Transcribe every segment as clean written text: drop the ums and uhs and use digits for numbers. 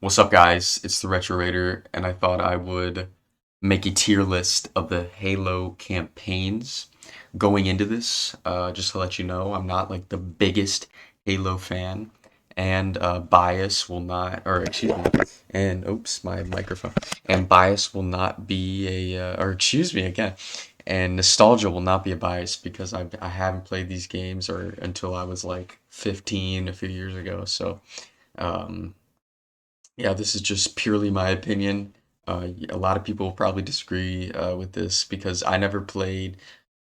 What's up, guys? It's the Retro Raider, and I thought I would make a tier list of the Halo campaigns going into this. Just to let you know, I'm not like the biggest Halo fan, and bias will not, or excuse me, and oops, my microphone, and bias will not be or excuse me again, and nostalgia will not be a bias because I haven't played these games or until I was like 15 a few years ago. So. Um, yeah, this is just purely my opinion. A lot of people will probably disagree with this because I never played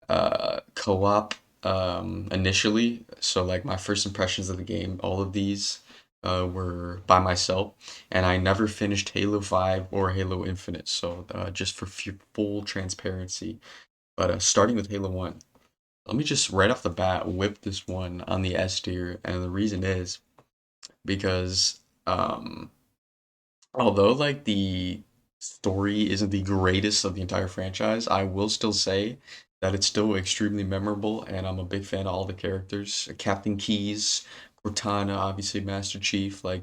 co-op initially. So like my first impressions of the game, all of these were by myself, and I never finished Halo 5 or Halo Infinite. So just for full transparency, but starting with Halo 1, let me just right off the bat whip this one on the S tier, and the reason is because. Although like the story isn't the greatest of the entire franchise, I will still say that it's still extremely memorable, and I'm a big fan of all the characters. Captain Keyes, Cortana, obviously Master Chief. Like,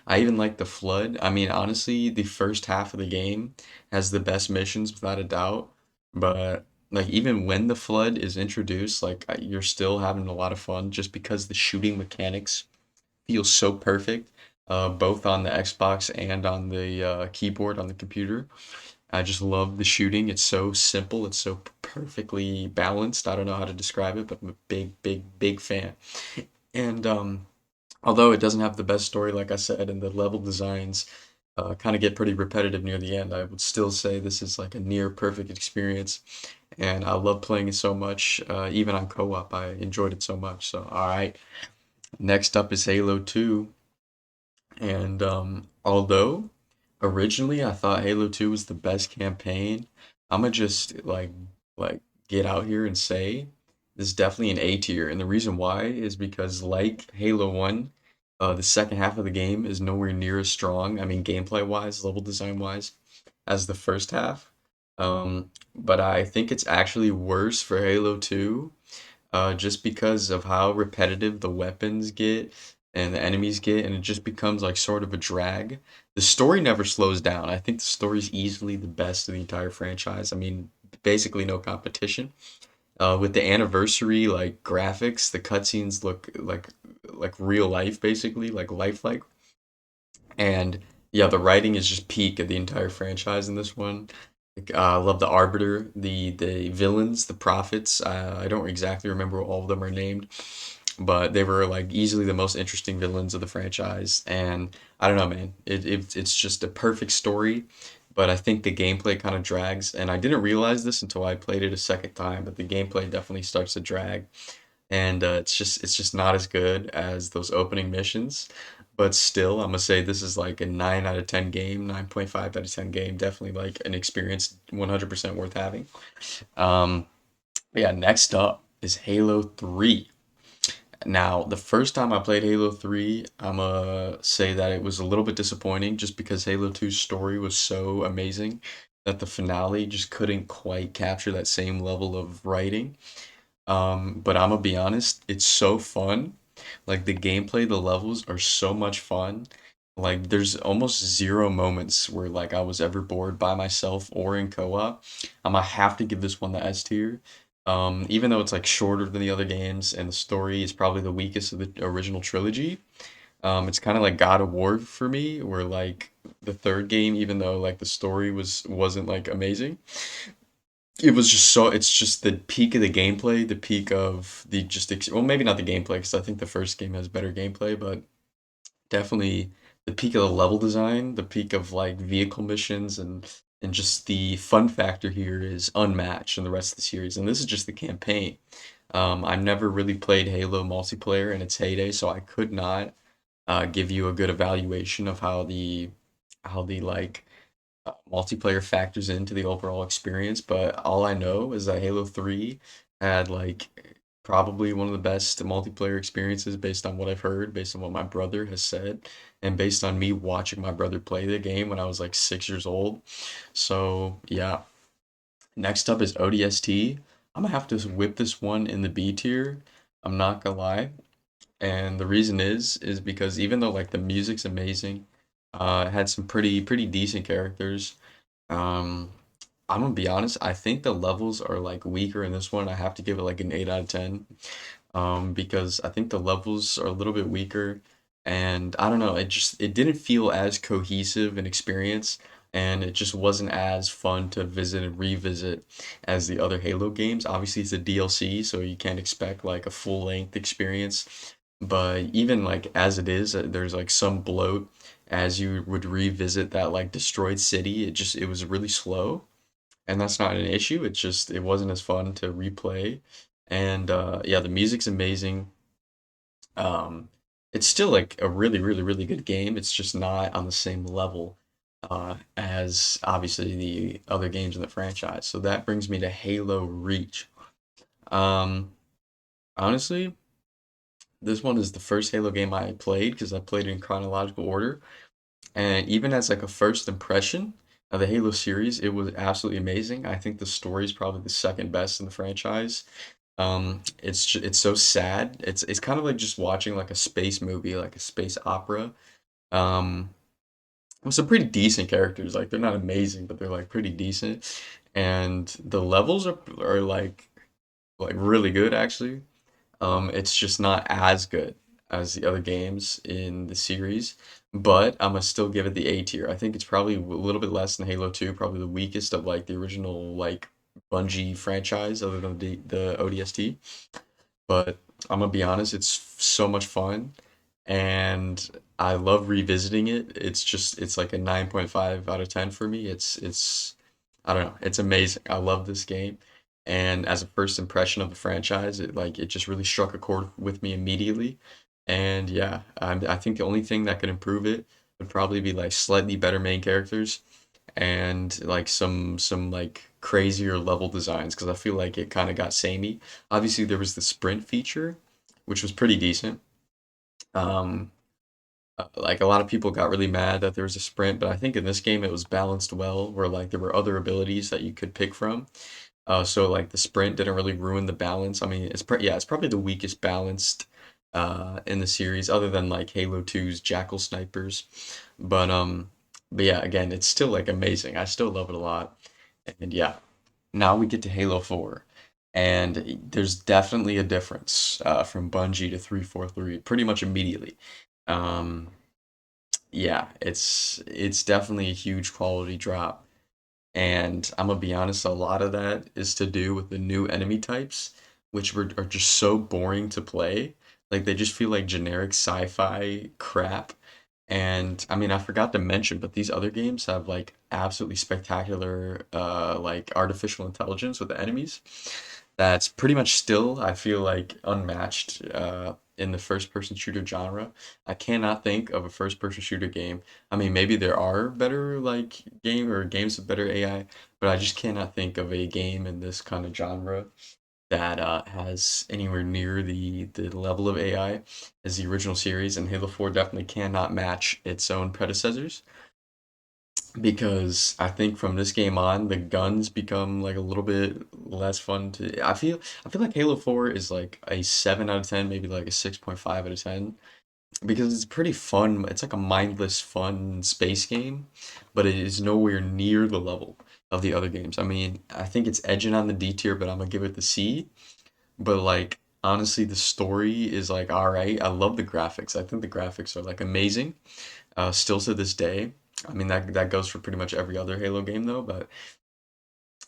I even like the Flood. I mean, honestly, the first half of the game has the best missions without a doubt. But like, even when the Flood is introduced, like you're still having a lot of fun just because the shooting mechanics feels so perfect, both on the Xbox and on the keyboard on the computer. I just love the shooting. It's so simple. It's so perfectly balanced. I don't know how to describe it, but I'm a big, big, big fan. And although it doesn't have the best story, like I said, and the level designs kind of get pretty repetitive near the end, I would still say this is like a near perfect experience. And I love playing it so much. Even on co-op, I enjoyed it so much. So, all right. Next up is Halo 2. And although originally I thought Halo 2 was the best campaign, I'm gonna just like get out here and say this is definitely an A tier. And the reason why is because like Halo 1, the second half of the game is nowhere near as strong, I mean gameplay wise, level design wise, as the first half. But I think it's actually worse for Halo 2 just because of how repetitive the weapons get and the enemies get, and it just becomes like sort of a drag. The story never slows down. I think the story is easily the best of the entire franchise. I mean, basically no competition. With the anniversary like graphics, the cutscenes look like real life, basically like lifelike. And yeah, the writing is just peak of the entire franchise in this one. Like, I love the Arbiter, the villains, the Prophets. I don't exactly remember what all of them are named, but they were like easily the most interesting villains of the franchise. And I don't know, man. It's just a perfect story, but I think the gameplay kind of drags. And I didn't realize this until I played it a second time, but the gameplay definitely starts to drag, and it's just not as good as those opening missions. But still, I'm gonna say this is like a 9 out of 10 game, 9.5 out of 10 game. Definitely like an experience, 100% worth having. Um, yeah. Next up is Halo 3. Now, the first time I played Halo 3, I'm gonna say that it was a little bit disappointing just because Halo 2's story was so amazing that the finale just couldn't quite capture that same level of writing. But I'm gonna be honest, it's so fun. Like the gameplay, the levels are so much fun. Like there's almost zero moments where like I was ever bored by myself or in co-op. I'm gonna have to give this one the S tier. Even though it's like shorter than the other games and the story is probably the weakest of the original trilogy. It's kind of like God of War for me, where like the third game, even though like the story wasn't like amazing, it was just so it's just the peak of the gameplay, the peak of the well, maybe not the gameplay because I think the first game has better gameplay, but definitely the peak of the level design, the peak of like vehicle missions, and just the fun factor here is unmatched in the rest of the series. And this is just the campaign. I never really played Halo multiplayer in its heyday, so I could not give you a good evaluation of how the like multiplayer factors into the overall experience, but all I know is that Halo 3 had like probably one of the best multiplayer experiences based on what I've heard, based on what my brother has said, and based on me watching my brother play the game when I was like 6 years old. So, yeah. Next up is ODST. I'm gonna have to whip this one in the B tier. I'm not gonna lie. And the reason is because even though like the music's amazing, It had some pretty decent characters. Um, I'm gonna be honest, I think the levels are like weaker in this one. I have to give it like an 8 out of 10. Because I think the levels are a little bit weaker, and I don't know, it didn't feel as cohesive an experience, and it just wasn't as fun to visit and revisit as the other Halo games. Obviously, it's a DLC, so you can't expect like a full length experience. But even like as it is, there's like some bloat as you would revisit that like destroyed city. It was really slow, and that's not an issue. It's just it wasn't as fun to replay. And yeah, the music's amazing. Um, it's still like a really good game. It's just not on the same level as obviously the other games in the franchise. So that brings me to Halo Reach. Um, honestly, this one is the first Halo game I played because I played it in chronological order. And even as like a first impression of the Halo series, it was absolutely amazing. I think the story is probably the second best in the franchise. It's so sad. It's kind of like just watching like a space movie, like a space opera. Um, with some pretty decent characters. Like they're not amazing, but they're like pretty decent. And the levels are like really good actually. It's just not as good as the other games in the series, but I'm gonna still give it the A tier. I think it's probably a little bit less than Halo 2, probably the weakest of like the original like Bungie franchise other than the ODST. But I'm gonna be honest, it's so much fun, and I love revisiting it. It's like a 9.5 out of 10 for me. It's I don't know, it's amazing. I love this game. And as a first impression of the franchise, it just really struck a chord with me immediately. And yeah, I think the only thing that could improve it would probably be like slightly better main characters and like some like crazier level designs because I feel like it kind of got samey. Obviously, there was the sprint feature, which was pretty decent. Um, like a lot of people got really mad that there was a sprint, but I think in this game it was balanced well, where like there were other abilities that you could pick from. So like the sprint didn't really ruin the balance. I mean, yeah, it's probably the weakest balanced in the series, other than like Halo 2's Jackal Snipers. But um, but yeah, again, it's still like amazing. I still love it a lot. And yeah, now we get to Halo 4. And there's definitely a difference from Bungie to 343 pretty much immediately. Um, yeah, it's definitely a huge quality drop. And I'm gonna be honest, a lot of that is to do with the new enemy types, are just so boring to play. Like they just feel like generic sci-fi crap. And I mean, I forgot to mention, but these other games have like absolutely spectacular like artificial intelligence with the enemies. That's pretty much still, I feel like, unmatched in the first person shooter genre. I cannot think of a first person shooter game. I mean, maybe there are better like games with better AI, but I just cannot think of a game in this kind of genre that has anywhere near the level of AI as the original series, and Halo 4 definitely cannot match its own predecessors because I think from this game on, the guns become like a little bit less fun to. I feel like Halo 4 is like a 7 out of 10, maybe like a 6.5 out of 10 because it's pretty fun. It's like a mindless, fun space game, but it is nowhere near the level of the other games. I mean, I think it's edging on the D tier, but I'm gonna give it the C. But like honestly, the story is like all right. I love the graphics. I think the graphics are like amazing. Still to this day. I mean that goes for pretty much every other Halo game though, but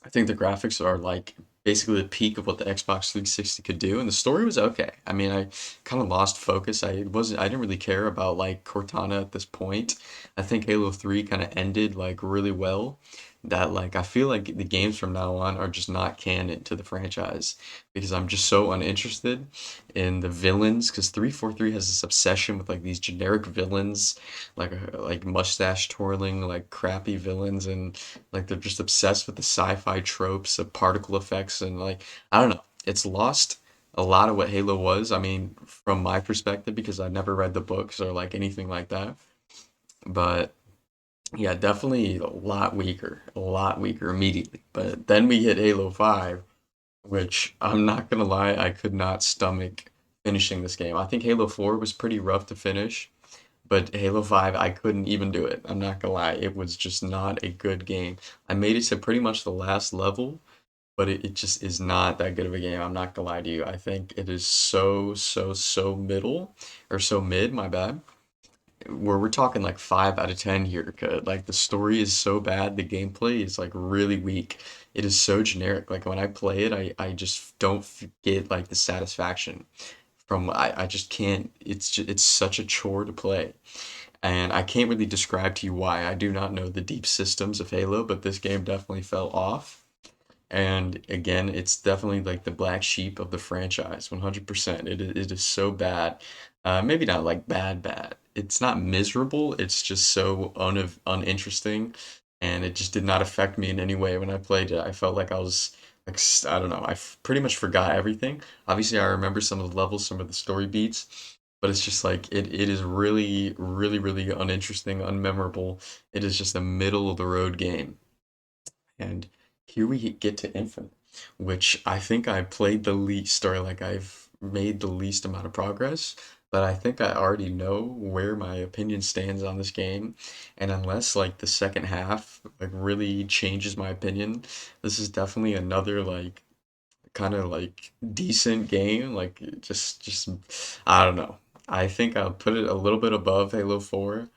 I think the graphics are like basically the peak of what the Xbox 360 could do, and the story was okay. I mean, I kind of lost focus. I didn't really care about like Cortana at this point. I think Halo 3 kind of ended like really well. That like I feel like the games from now on are just not canon to the franchise because I'm just so uninterested in the villains because 343 has this obsession with like these generic villains like mustache twirling like crappy villains and like they're just obsessed with the sci-fi tropes of particle effects and like I don't know. It's lost a lot of what Halo was. I mean, from my perspective, because I never read the books or like anything like that. But yeah, definitely a lot weaker immediately. But then we hit Halo 5, which I'm not gonna lie, I could not stomach finishing this game. I think Halo 4 was pretty rough to finish, But Halo 5, I couldn't even do it. I'm not gonna lie. It was just not a good game. I made it to pretty much the last level, but it just is not that good of a game. I'm not gonna lie to you. I think it is so middle or so mid, my bad. Where we're talking like 5 out of 10 here, 'cause, like the story is so bad, the gameplay is like really weak. It is so generic. Like when I play it, I just don't get like the satisfaction from I just can't. It's such a chore to play. And I can't really describe to you why. I do not know the deep systems of Halo, but this game definitely fell off. And again, it's definitely like the black sheep of the franchise, 100%. It is so bad. Maybe not like bad, bad. It's not miserable. It's just so uninteresting, and it just did not affect me in any way when I played it. I felt like I was like I don't know. Pretty much forgot everything. Obviously, I remember some of the levels, some of the story beats, but it's just like it is really uninteresting, unmemorable. It is just a middle of the road game. And here we get to Infinite, which I think I played the least, or like I've made the least amount of progress. But I think I already know where my opinion stands on this game. And unless like the second half like really changes my opinion, this is definitely another like kind of like decent game. Like just I don't know. I think I'll put it a little bit above Halo 4,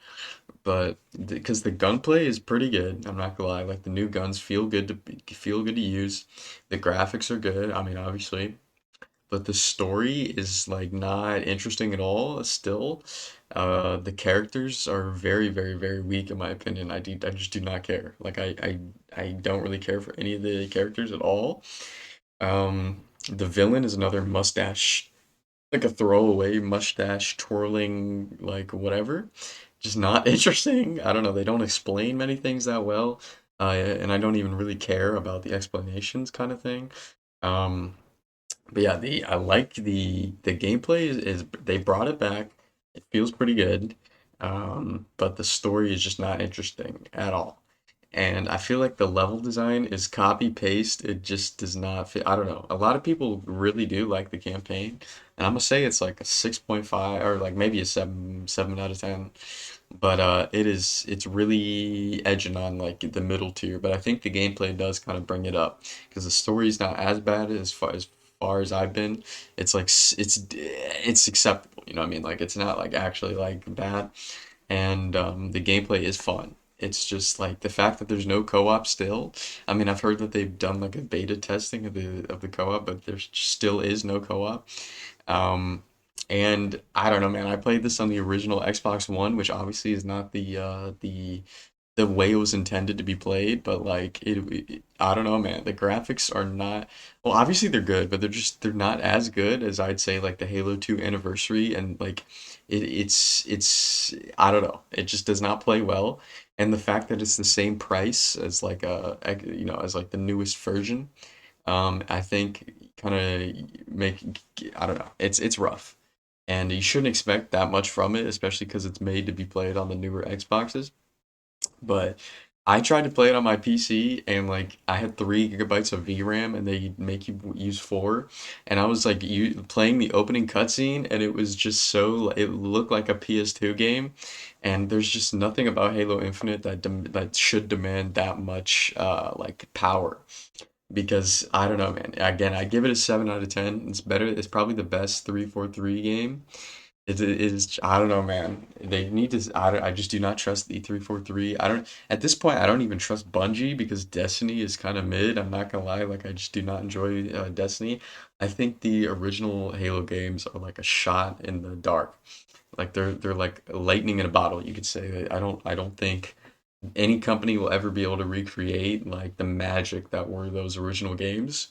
but because the gunplay is pretty good, I'm not gonna lie. Like the new guns feel good to use. The graphics are good. I mean, obviously, but the story is like not interesting at all. Still, the characters are very weak in my opinion. I just do not care. Like I don't really care for any of the characters at all. The villain is another mustache, like a throwaway mustache twirling, like whatever. Just not interesting. I don't know. They don't explain many things that well, and I don't even really care about the explanations, kind of thing. Um, but yeah, the I like the gameplay is they brought it back. It feels pretty good, but the story is just not interesting at all. And I feel like the level design is copy paste. It just does not fit. I don't know. A lot of people really do like the campaign, and I'm gonna say it's like a 6.5 or like maybe a 7 out of 10. But it's really edging on like the middle tier. But I think the gameplay does kind of bring it up because the story's not as bad as far as I've been. It's like it's acceptable. You know what I mean? Like it's not like actually like bad, and the gameplay is fun. It's just like the fact that there's no co-op still. I mean, I've heard that they've done like a beta testing of the co-op, but there still is no co-op. Um, and I don't know, man. I played this on the original Xbox One, which obviously is not the way it was intended to be played, but like I don't know, man. The graphics are not, well, obviously they're good, but they're not as good as I'd say like the Halo 2 anniversary, and like it's I don't know. It just does not play well. And the fact that it's the same price as like as like the newest version, I think kind of make I don't know. It's rough. And you shouldn't expect that much from it, especially because it's made to be played on the newer Xboxes. But I tried to play it on my PC, and like I had 3 gigabytes of VRAM and they make you use four. And I was like playing the opening cutscene, and it was just so it looked like a PS2 game. And there's just nothing about Halo Infinite that should demand that much like power. Because I don't know, man. Again, I give it a 7 out of 10. It's better. It's probably the best 343 game. It is, I don't know, man. They need to, I just do not trust the 343. I don't, at this point, I don't even trust Bungie because Destiny is kind of mid. I'm not gonna lie, like, I just do not enjoy Destiny. I think the original Halo games are like a shot in the dark. Like, they're like lightning in a bottle, you could say. I don't think any company will ever be able to recreate like the magic that were those original games.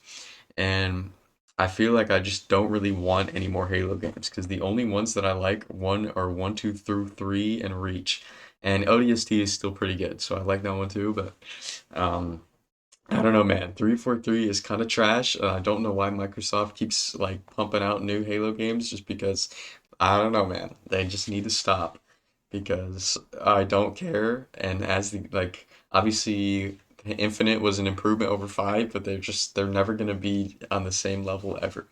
And I feel like I just don't really want any more Halo games because the only ones that I like one are 1, 2 through 3 and Reach. And ODST is still pretty good, so I like that one too. But um, I don't know, man. 343 is kind of trash. I don't know why Microsoft keeps like pumping out new Halo games just because I don't know, man. They just need to stop because I don't care. And as the like obviously Infinite was an improvement over 5, but they're never gonna be on the same level ever.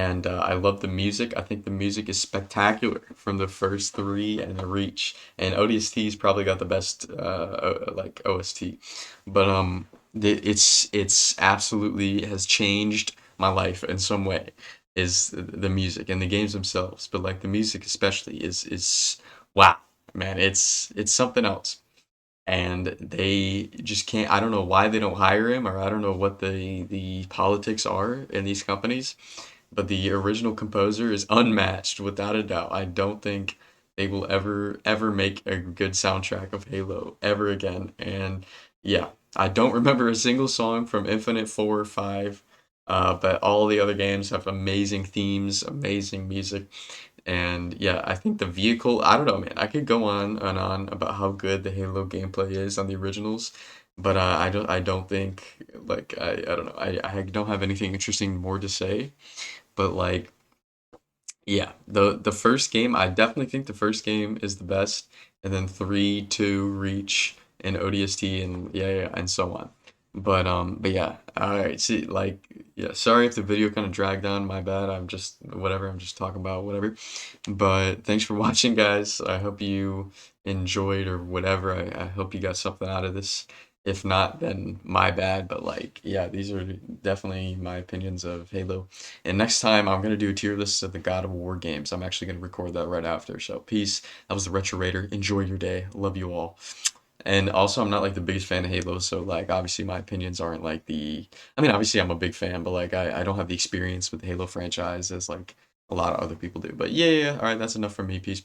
And I love the music. I think the music is spectacular from the first three and the Reach. And ODST's probably got the best like OST, but it's absolutely has changed my life in some way. Is the music and the games themselves, but like the music especially is wow, man. It's something else, and they just can't. I don't know why they don't hire him, or I don't know what the politics are in these companies, but the original composer is unmatched without a doubt. I don't think they will ever make a good soundtrack of Halo ever again. And yeah, I don't remember a single song from Infinite 4 or 5. But all the other games have amazing themes, amazing music. And yeah, I think the vehicle, I don't know, man. I could go on and on about how good the Halo gameplay is on the originals, but I don't think like I don't know. I don't have anything interesting more to say, but like yeah, the first game, I definitely think the first game is the best, and then 3, 2, Reach, and ODST, and yeah, and so on. But yeah, all right. See, like, yeah, sorry if the video kind of dragged on. My bad. I'm just whatever. I'm just talking about whatever. But thanks for watching, guys. I hope you enjoyed or whatever. I hope you got something out of this. If not, then my bad. But like, yeah, these are definitely my opinions of Halo. And next time I'm gonna do a tier list of the God of War games. I'm actually gonna record that right after. So peace. That was the Retro Raider. Enjoy your day. Love you all. And also, I'm not like the biggest fan of Halo, so like obviously my opinions aren't like the. I mean, obviously I'm a big fan, but like I don't have the experience with the Halo franchise as like a lot of other people do. But yeah, yeah, yeah. All right, that's enough for me. Peace.